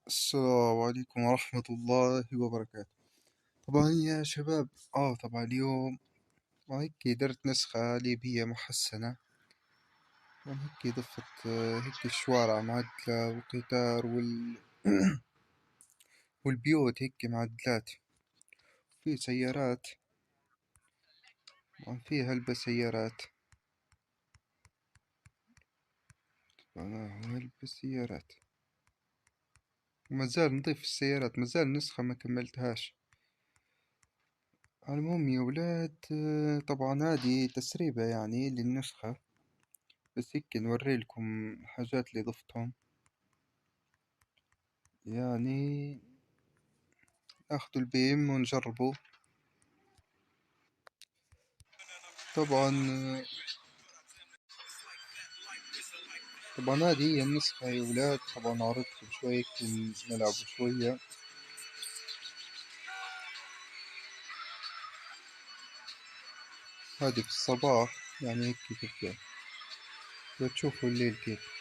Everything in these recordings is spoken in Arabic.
السلام عليكم ورحمة الله وبركاته. طبعا يا شباب، طبعا اليوم هيك درت نسخة ليبية محسنة. طبعا هيك ضفت هيك الشوارع معدلة والقطار والبيوت هيك معدلات. في سيارات، طبعا في هلبة سيارات. هلبة سيارات، ومازال نضيف السيارات، مازال نسخة ما كملتهاش. المهم يا ولاد، طبعا هذه تسريبة يعني للنسخة، بس هيك نوريلكم الحاجات اللي ضفتهم. يعني ناخدو البيم ونجربه. طبعا طبعا هذه هي النسخة يا ولاد. طبعا عرضتكم شوية نلعب شوية. هذه في الصباح يعني هيك تبدأ، وتشوفوا الليل كيف.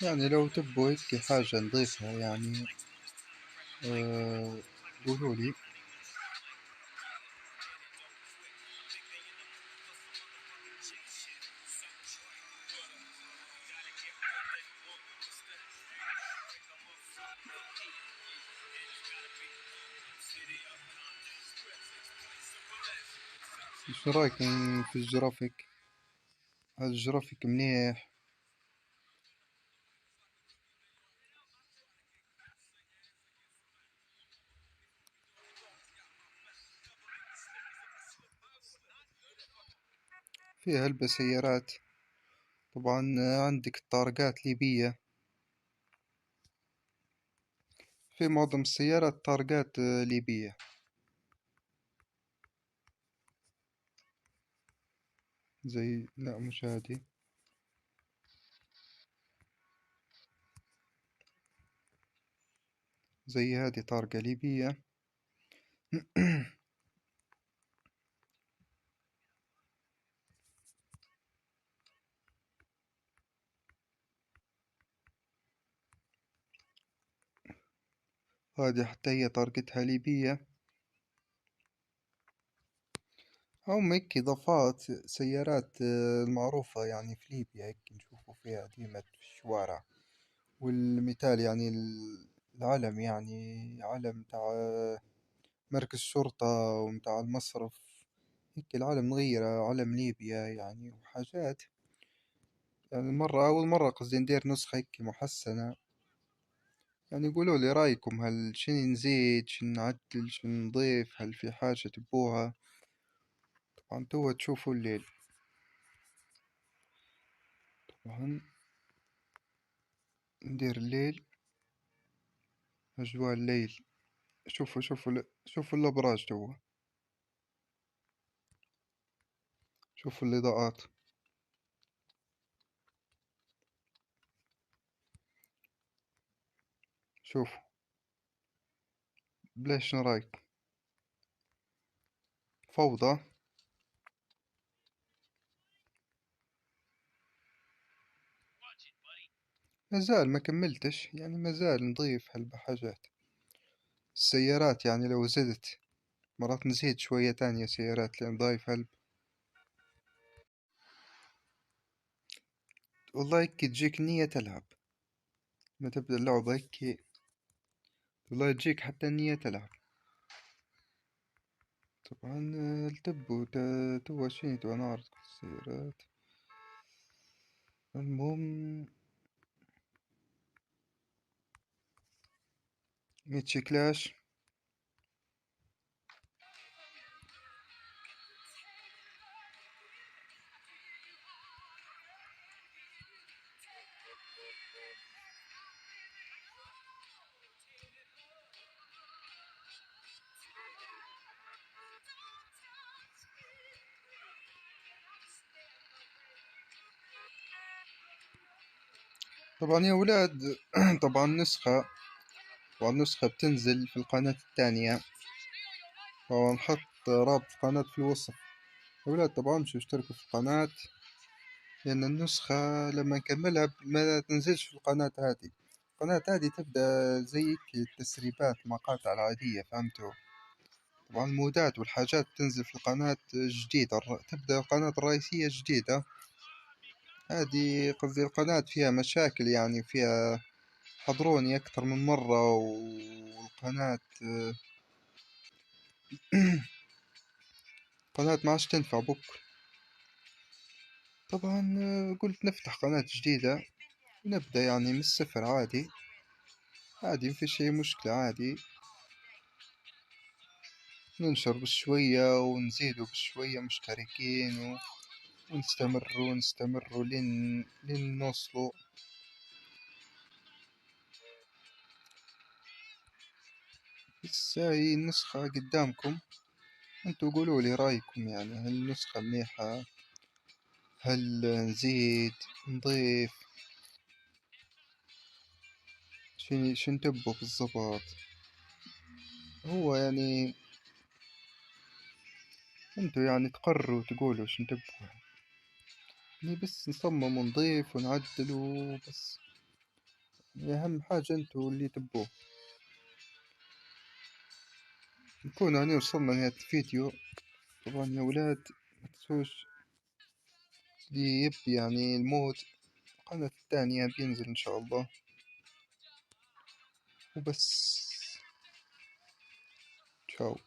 يعني لو تبوا هيك حاجة نضيفها يعني قولولي. شو رايكم في الجرافيك؟ هذا الجرافيك منيح. فيها هلبة سيارات. طبعا عندك الطارقات ليبية، في معظم السيارات طارقات ليبية. زي، لا مش هادي، زي هادي طارقة ليبية. هادي حتى هي طارقتها ليبية. هم هيك إضافات سيارات المعروفة يعني في ليبيا، هيك نشوفوا فيها ديما في الشوارع. والمثال يعني العلم، يعني علم تاع مركز شرطة ومتاع المصرف. هيك العلم مغيرة، علم ليبيا يعني، وحاجات. يعني أول مرة قصدي ندير نسخة هيك محسنة. يعني قولوا لي رأيكم، هل شنو نزيد، شنو نعدل، شنو نضيف، هل في حاجة تبوها؟ طبعا توا تشوفوا الليل. طبعا ندير الليل، أجواء الليل. شوفوا الأبراج توا، شوفوا الإضاءات. شوفوا، بلاش شنو رايك؟ فوضى. مازال ما كملتش، يعني مازال نضيف هالحاجات. السيارات يعني لو زدت مرات نزيد شوية تانية سيارات لأن ضايف هلب. والله هيك تجيك نية تلعب، ما تبدأ اللعبة هيك والله تجيك حتى نية تلعب. طبعا التبو توا شنو توا نعرض السيارات. المهم ميتشيكلاش. طبعا يا ولاد طبعا نسخة بتنزل في القناة الثانية، ونحط رابط القناة في الوصف. يا ولاد طبعا امشوا اشتركوا في القناة، لأن النسخة لما نكملها ما تنزلش في القناة هذه. القناة هذه تبدأ زي التسريبات المقاطع العادية، فهمتوا؟ طبعا المودات والحاجات تنزل في القناة جديدة، تبدأ القناة الرئيسية جديدة. هذه قصدي القناة فيها مشاكل، يعني فيها حضروني أكثر من مرة، والقناة قناة ما عادش تنفع بك. طبعا قلت نفتح قناة جديدة ونبدأ يعني من الصفر، عادي عادي مفيش أي مشكلة، عادي ننشر بشوية ونزيدوا بشوية مشتركين ونستمروا لين نوصلوا. بس هاي النسخة قدامكم، انتوا قولولي رأيكم، يعني هل النسخة مليحة؟ هل نزيد نضيف؟ شن تبوا بالضبط؟ هو يعني انتوا يعني تقرروا تقولوا شن تبوا، يعني بس نصمم ونضيف ونعدل وبس. يعني أهم حاجة انتوا اللي تبوه. نكون يعني وصلنا لنهاية الفيديو. طبعا يا ولاد متنسوش اللي يبي يعني المود، القناة الثانية بينزل إن شاء الله. وبس. تشاو.